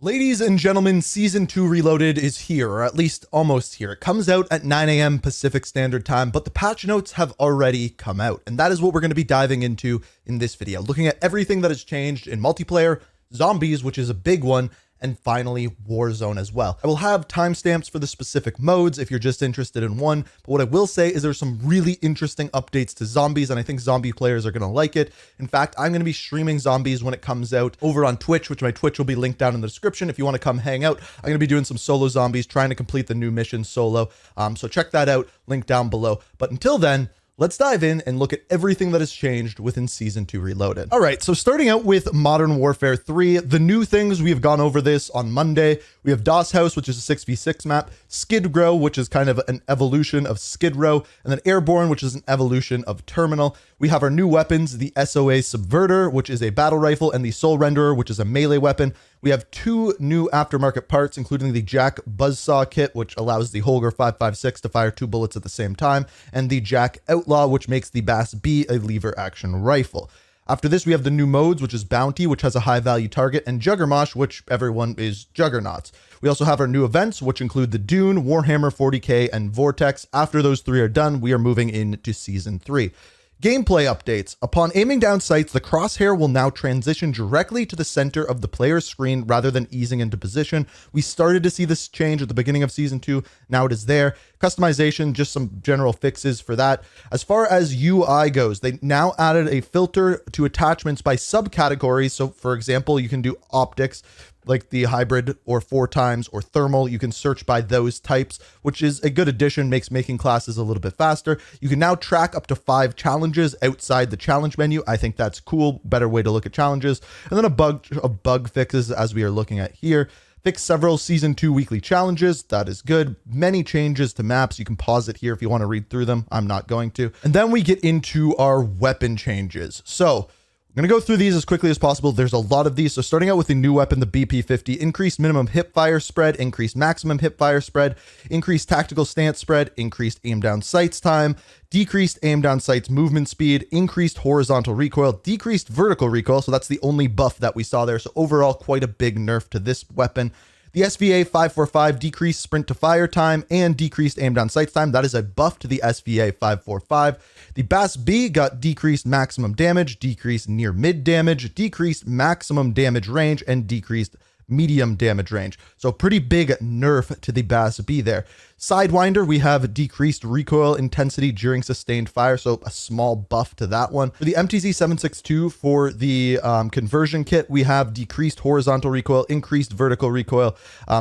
Ladies and gentlemen, Season 2 Reloaded is here, or at least almost here. It comes out at 9 a.m. Pacific Standard Time, but the patch notes have already come out, and that is what we're going to be diving into in this video, looking at everything that has changed in multiplayer, zombies, which is a big one, and finally Warzone as well. I will have timestamps for the specific modes if you're just interested in one, but what I will say is there's some really interesting updates to zombies, and I think zombie players are going to like it. In fact, I'm going to be streaming zombies when it comes out over on Twitch, which my Twitch will be linked down in the description. If you want to come hang out, I'm going to be doing some solo zombies, trying to complete the new mission solo. So check that out, link down below. But until then, let's dive in and look at everything that has changed within Season 2 Reloaded. All right, so starting out with Modern Warfare 3, the new things, we have gone over this on Monday. We have DOS House, which is a 6v6 map, Skid Row, which is kind of an evolution of Skid Row, and then Airborne, which is an evolution of Terminal. We have our new weapons, the SOA Subverter, which is a battle rifle, and the Soul Renderer, which is a melee weapon. We have two new aftermarket parts, including the Jack Buzzsaw kit, which allows the Holger 5.56 to fire 2 bullets at the same time, and the Jack Outlaw, which makes the Bass B a lever action rifle. After this, we have the new modes, which is Bounty, which has a high value target, and Juggermosh, which everyone is Juggernauts. We also have our new events, which include the Dune, Warhammer 40k, and Vortex. After those three are done, we are moving into Season 3. Gameplay updates. Upon aiming down sights, the crosshair will now transition directly to the center of the player's screen rather than easing into position. We started to see this change at the beginning of Season 2. Now it is there. Customization, just some general fixes for that. As far as UI goes, they now added a filter to attachments by subcategories. So for example, you can do optics, like the hybrid or 4x or thermal. You can search by those types, which is a good addition, makes making classes a little bit faster. You can now track up to 5 challenges outside the challenge menu. I think that's cool. Better way to look at challenges. And then a bug fixes, as we are looking at here. Fix several Season 2 weekly challenges. That is good. Many changes to maps. You can pause it here if you want to read through them. I'm not going to. And then we get into our weapon changes. So I'm going to go through these as quickly as possible. There's a lot of these. So starting out with the new weapon, the BP-50, increased minimum hip fire spread, increased maximum hip fire spread, increased tactical stance spread, increased aim down sights time, decreased aim down sights movement speed, increased horizontal recoil, decreased vertical recoil. So that's the only buff that we saw there. So overall, quite a big nerf to this weapon. The SVA 545 decreased sprint to fire time and decreased aim down sights time. That is a buff to the SVA 545. The Bass B got decreased maximum damage, decreased near mid damage, decreased maximum damage range, and decreased medium damage range. So pretty big nerf to the Bass B there. Sidewinder, we have decreased recoil intensity during sustained fire, so a small buff to that one. For the MTZ 762, for the conversion kit, we have decreased horizontal recoil, increased vertical recoil.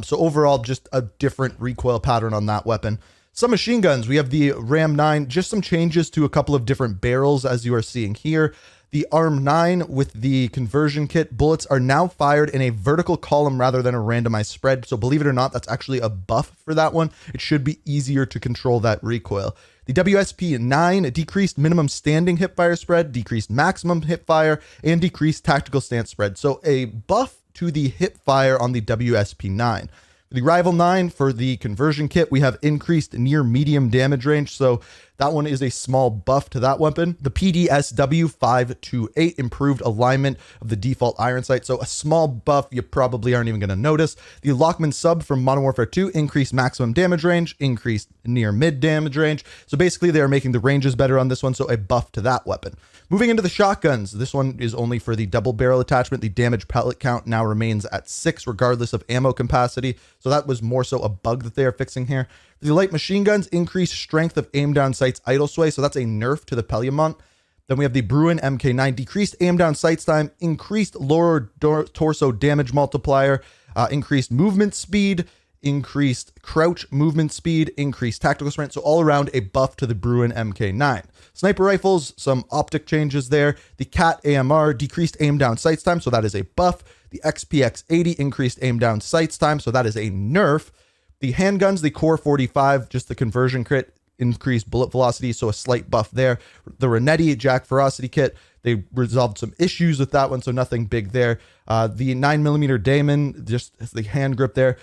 So overall, just a different recoil pattern on that weapon. Some machine guns, we have the Ram 9, just some changes to a couple of different barrels, as you are seeing here. The Arm 9 with the conversion kit, bullets are now fired in a vertical column rather than a randomized spread. So believe it or not, that's actually a buff for that one. It should be easier to control that recoil. The WSP 9 decreased minimum standing hip fire spread, decreased maximum hip fire, and decreased tactical stance spread. So a buff to the hip fire on the WSP 9. The Rival 9 for the conversion kit, we have increased near medium damage range. So that one is a small buff to that weapon. The PDSW 528 improved alignment of the default iron sight. So a small buff you probably aren't even going to notice. The Lockman sub from Modern Warfare 2 increased maximum damage range, increased near mid damage range. So basically they are making the ranges better on this one. So a buff to that weapon. Moving into the shotguns, this one is only for the double barrel attachment. The damage pellet count now remains at 6 regardless of ammo capacity. So that was more so a bug that they are fixing here. The light machine guns, increased strength of aim down sights idle sway. So that's a nerf to the Peliamont. Then we have the Bruin MK9, decreased aim down sights time, increased lower torso damage multiplier, increased movement speed, increased crouch movement speed, increased tactical sprint. So all around a buff to the Bruin MK9. Sniper rifles, some optic changes there. The Cat AMR, decreased aim down sights time. So that is a buff. The XPX80, increased aim down sights time. So that is a nerf. The handguns, the Core 45, just the conversion crit, increased bullet velocity, so a slight buff there. The Renetti Jack Ferocity kit, they resolved some issues with that one, so nothing big there. The 9mm Damon, just the hand grip there.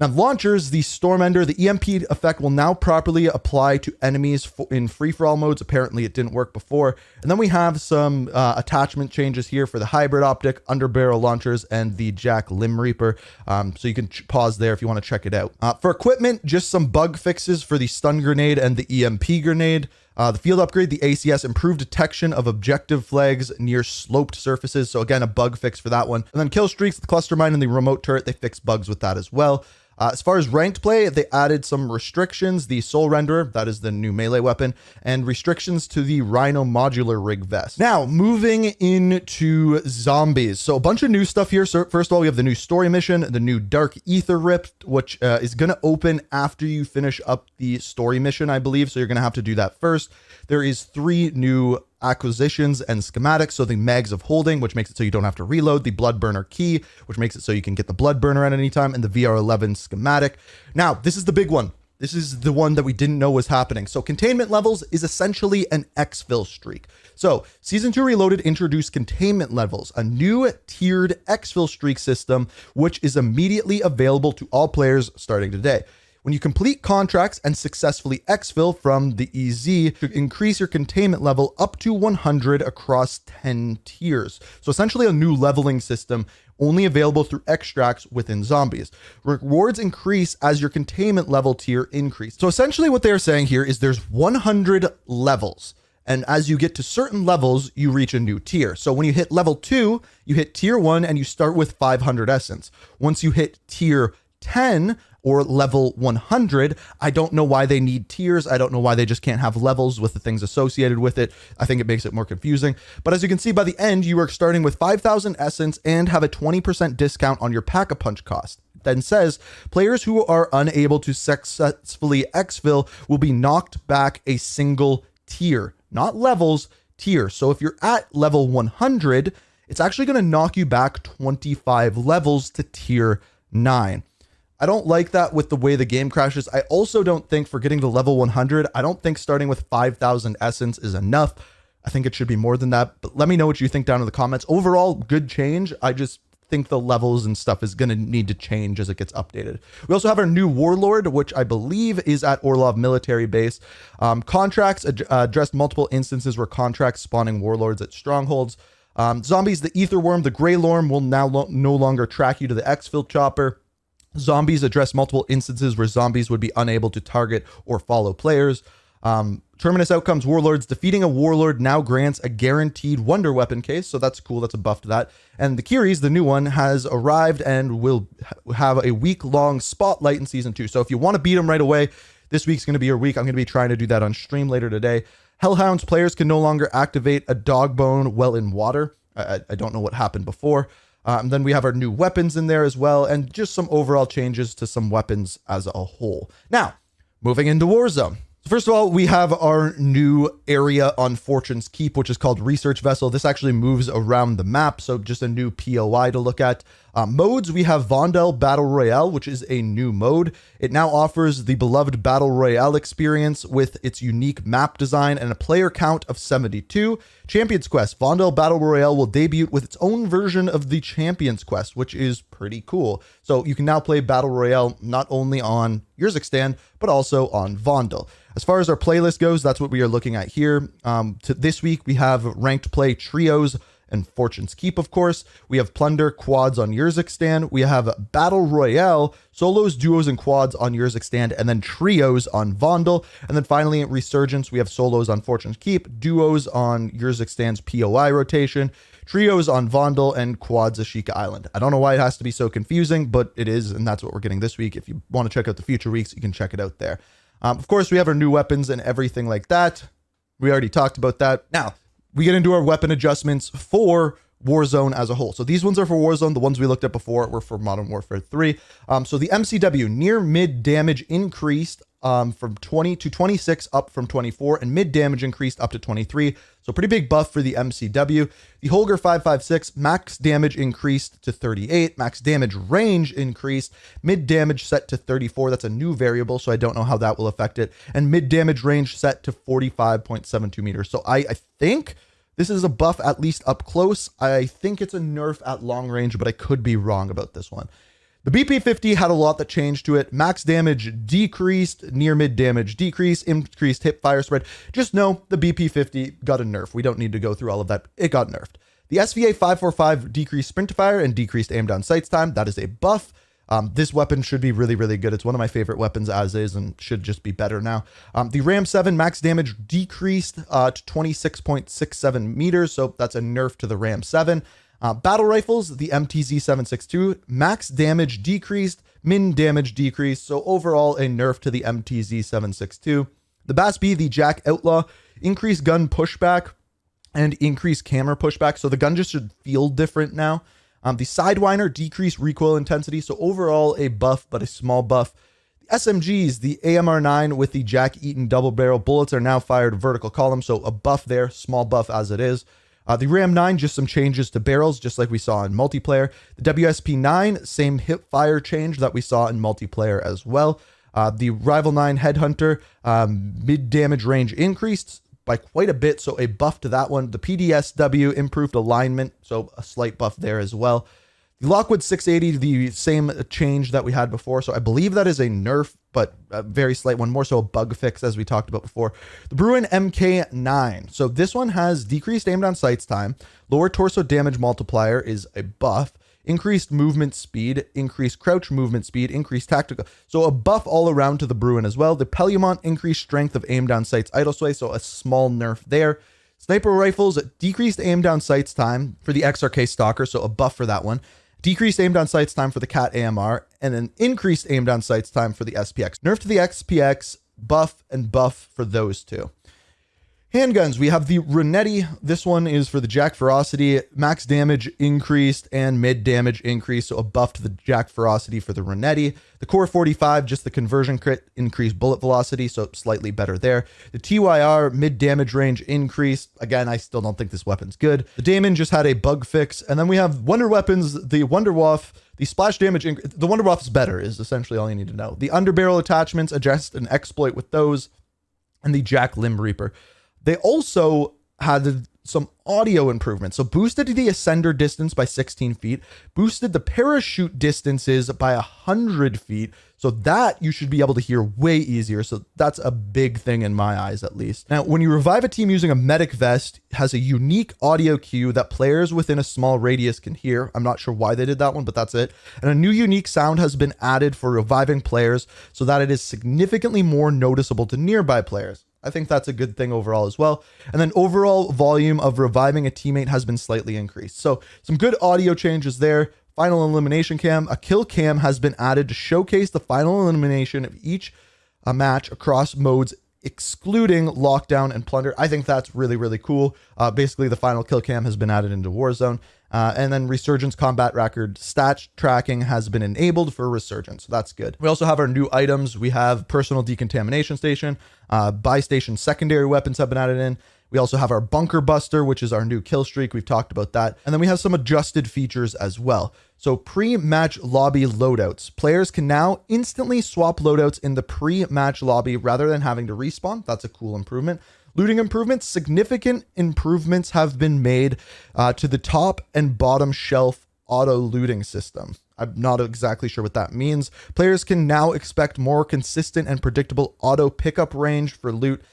Now, launchers, the Stormender, the EMP effect will now properly apply to enemies in free-for-all modes. Apparently, it didn't work before. And then we have some attachment changes here for the hybrid optic, underbarrel launchers, and the Jack Limb Reaper. So you can pause there if you want to check it out. For equipment, just some bug fixes for the stun grenade and the EMP grenade. The field upgrade, the ACS, improved detection of objective flags near sloped surfaces. So again, a bug fix for that one. And then kill streaks, the cluster mine, and the remote turret, they fixed bugs with that as well. As far as ranked play, they added some restrictions, the Soul Renderer, that is the new melee weapon, and restrictions to the Rhino modular rig vest. Now, moving into zombies. So a bunch of new stuff here. So first of all, we have the new story mission, the new Dark Ether Rift, which is going to open after you finish up the story mission, I believe. So you're going to have to do that first. There is 3 new acquisitions and schematics. So the Mags of Holding, which makes it so you don't have to reload, the Blood Burner Key, which makes it so you can get the Blood Burner at any time, and the VR11 schematic. Now, this is the big one. This is the one that we didn't know was happening. So containment levels is essentially an exfil streak. So Season 2 Reloaded introduced containment levels, a new tiered exfil streak system, which is immediately available to all players starting today. When you complete contracts and successfully exfil from the EZ, to increase your containment level up to 100 across 10 tiers. So essentially a new leveling system only available through extracts within zombies. Rewards increase as your containment level tier increase. So essentially what they're saying here is there's 100 levels. And as you get to certain levels, you reach a new tier. So when you hit level 2, you hit tier 1 and you start with 500 essence. Once you hit tier 10 or level 100, I don't know why they need tiers. I don't know why they just can't have levels with the things associated with it. I think it makes it more confusing. But as you can see, by the end, you are starting with 5,000 essence and have a 20% discount on your Pack-a-Punch cost. Then says players who are unable to successfully exfil will be knocked back a single tier, not levels, tier. So if you're at level 100, it's actually going to knock you back 25 levels to tier 9. I don't like that with the way the game crashes. I also don't think for getting to level 100, I don't think starting with 5,000 essence is enough. I think it should be more than that, but let me know what you think down in the comments. Overall, good change. I just think the levels and stuff is going to need to change as it gets updated. We also have our new Warlord, which I believe is at Orlov Military Base. Contracts addressed multiple instances where contracts spawning Warlords at strongholds. Zombies, the Ether Worm, the Grey Lorm will now no longer track you to the exfil chopper. Zombies address multiple instances where zombies would be unable to target or follow players. Terminus outcomes, Warlords. Defeating a Warlord now grants a guaranteed Wonder Weapon case, so that's cool. That's a buff to that. And the Kiris, the new one, has arrived and will have a week-long spotlight in Season 2. So if you want to beat them right away, this week's going to be your week. I'm going to be trying to do that on stream later today. Hellhounds, players can no longer activate a dog bone well in water. I don't know what happened before. Then we have our new weapons in there as well, and just some overall changes to some weapons as a whole. Now, moving into Warzone. So first of all, we have our new area on Fortune's Keep, which is called Research Vessel. This actually moves around the map, so just a new POI to look at. Modes, we have Vondel Battle Royale, which is a new mode. It now offers the beloved Battle Royale experience with its unique map design and a player count of 72. Champions Quest, Vondel Battle Royale will debut with its own version of the Champions Quest, which is pretty cool. So you can now play Battle Royale not only on Urzikstan, but also on Vondel. As far as our playlist goes, that's what we are looking at here. This week, we have ranked play trios and Fortune's Keep, of course. We have Plunder quads on Urzikstan. We have Battle Royale, solos, duos, and quads on Urzikstan, and then trios on Vondel. And then finally, at Resurgence, we have solos on Fortune's Keep, duos on Urzikstan's POI rotation, trios on Vondel, and quads Ashika Island. I don't know why it has to be so confusing, but it is, and that's what we're getting this week. If you want to check out the future weeks, you can check it out there. Of course, we have our new weapons and everything like that. We already talked about that. Now, we get into our weapon adjustments for Warzone as a whole. So these ones are for Warzone. The ones we looked at before were for Modern Warfare 3. So the MCW, near mid damage increased from 20 to 26, up from 24, and mid damage increased up to 23. So pretty big buff for the MCW. The Holger 556, max damage increased to 38, max damage range increased, mid damage set to 34. That's a new variable, so I don't know how that will affect it. And mid damage range set to 45.72 meters. So I think this is a buff at least up close. I think it's a nerf at long range, but I could be wrong about this one. The BP50 had a lot that changed to it. Max damage decreased, near mid damage decreased, increased hip fire spread. Just know the BP50 got a nerf. We don't need to go through all of that. It got nerfed. The SVA 545 decreased sprint to fire and decreased aim down sights time. That is a buff. This weapon should be really, really good. It's one of my favorite weapons as is and should just be better now. The Ram 7 max damage decreased to 26.67 meters. So that's a nerf to the Ram 7. Battle rifles, the MTZ 762, max damage decreased, min damage decreased. So overall, a nerf to the MTZ 762. The BAS-B, the JAK Outlaw, increased gun pushback and increased camera pushback. So the gun just should feel different now. The Sidewinder decreased recoil intensity. So overall, a buff, but a small buff. The SMGs, the AMR9 with the Jack Eaton double barrel bullets are now fired vertical column. So a buff there, small buff as it is. The Ram 9, just some changes to barrels, just like we saw in multiplayer. The WSP 9, same hip fire change that we saw in multiplayer as well. The Rival 9 Headhunter, mid damage range increased by quite a bit, so a buff to that one. The PDSW improved alignment, so a slight buff there as well. The Lockwood 680, the same change that we had before, so I believe that is a nerf, but a very slight one, more so a bug fix as we talked about before. The Bruin MK9, so this one has decreased aim down sights time, lower torso damage multiplier is a buff, increased movement speed, increased crouch movement speed, increased tactical, so a buff all around to the Bruin as well. The Pelumont increased strength of aim down sights idle sway, so a small nerf there. Sniper rifles, decreased aim down sights time for the XRK Stalker, so a buff for that one. Decreased aim down sights time for the Cat AMR, and an increased aim down sights time for the SPX. Nerf to the XPX, buff and buff for those two. Handguns, we have the Renetti. This one is for the Jack Ferocity. Max damage increased and mid damage increased, so a buff to the Jack Ferocity for the Renetti. The Core 45, just the conversion crit, increased bullet velocity, so slightly better there. The TYR, mid damage range increased. Again, I still don't think this weapon's good. The Daemon just had a bug fix. And then we have Wonder Weapons, the Wonderwaff. The splash damage, the Wonderwaff is better, is essentially all you need to know. The underbarrel attachments, adjust an exploit with those. And the Jack Limb Reaper. They also had some audio improvements. So boosted the ascender distance by 16 feet, boosted the parachute distances by 100 feet. So that you should be able to hear way easier. So that's a big thing in my eyes, at least. Now, when you revive a team using a medic vest, it has a unique audio cue that players within a small radius can hear. I'm not sure why they did that one, but that's it. And a new unique sound has been added for reviving players so that it is significantly more noticeable to nearby players. I think that's a good thing overall as well. And then overall volume of reviving a teammate has been slightly increased. So some good audio changes there. Final elimination cam, a kill cam has been added to showcase the final elimination of each match across modes, excluding lockdown and plunder. I think that's really, really cool. Basically, the final kill cam has been added into Warzone. And then Resurgence combat record stat tracking has been enabled for Resurgence. So that's good. We also have our new items. We have personal decontamination station, buy station secondary weapons have been added in. We also have our bunker buster, which is our new kill streak. We've talked about that. And then we have some adjusted features as well. So pre-match lobby loadouts. Players can now instantly swap loadouts in the pre-match lobby rather than having to respawn. That's a cool improvement. Looting improvements, significant improvements have been made to the top and bottom shelf auto looting system. I'm not exactly sure what that means. Players can now expect more consistent and predictable auto pickup range for loot.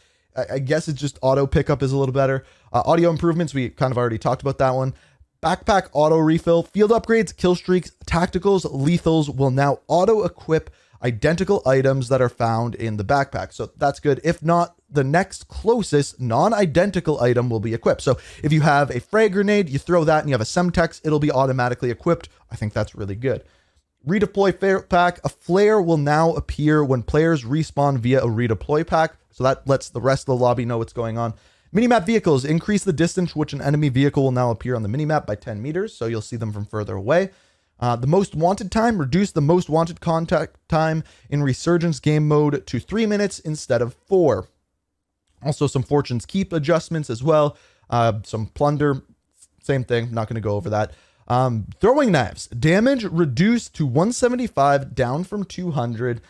I guess it's just auto pickup is a little better. Audio improvements, we kind of already talked about that one. Backpack auto refill, field upgrades, kill streaks, tacticals, lethals will now auto equip identical items that are found in the backpack. So that's good. If not, the next closest non-identical item will be equipped. So if you have a frag grenade, you throw that and you have a Semtex, it'll be automatically equipped. I think that's really good. Redeploy flare pack. A flare will now appear when players respawn via a redeploy pack. So that lets the rest of the lobby know what's going on. Minimap vehicles increase the distance which an enemy vehicle will now appear on the minimap by 10 meters. So you'll see them from further away. The most wanted time, reduce the most wanted contact time in Resurgence game mode to 3 minutes instead of 4. Also some Fortune's Keep adjustments as well. Some plunder, same thing, not going to go over that. Throwing knives, damage reduced to 175 down from 200.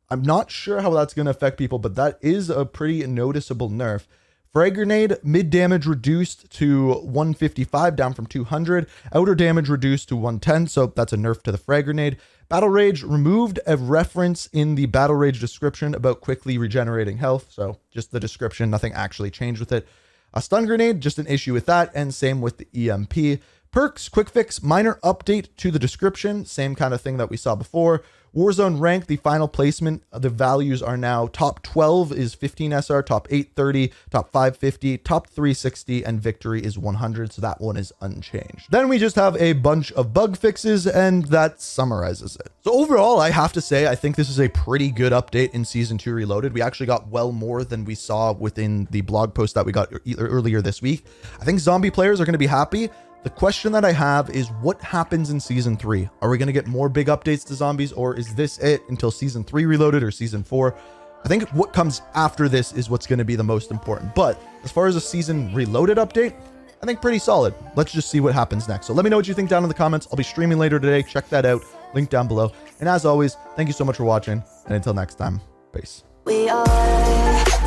I'm not sure how that's going to affect people, but that is a pretty noticeable nerf. Frag grenade, mid damage reduced to 155 down from 200. Outer damage reduced to 110, so that's a nerf to the frag grenade. Battle Rage removed a reference in the Battle Rage description about quickly regenerating health. So just the description, nothing actually changed with it. A stun grenade, just an issue with that, and same with the EMP. Perks, quick fix, minor update to the description, same kind of thing that we saw before. Warzone rank, the final placement, the values are now top 12 is 15 SR, top 830, top 550, top 360, and victory is 100. So that one is unchanged. Then we just have a bunch of bug fixes, and that summarizes it. So overall, I have to say, I think this is a pretty good update in Season 2 Reloaded. We actually got well more than we saw within the blog post that we got earlier this week. I think zombie players are going to be happy. The question that I have is what happens in Season 3? Are we going to get more big updates to zombies, or is this it until Season 3 Reloaded or Season 4? I think what comes after this is what's going to be the most important. But as far as a Season Reloaded update, I think pretty solid. Let's just see what happens next. So let me know what you think down in the comments. I'll be streaming later today. Check that out. Link down below. And as always, thank you so much for watching. And until next time, peace. We are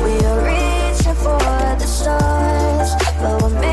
reaching for the stars, but we're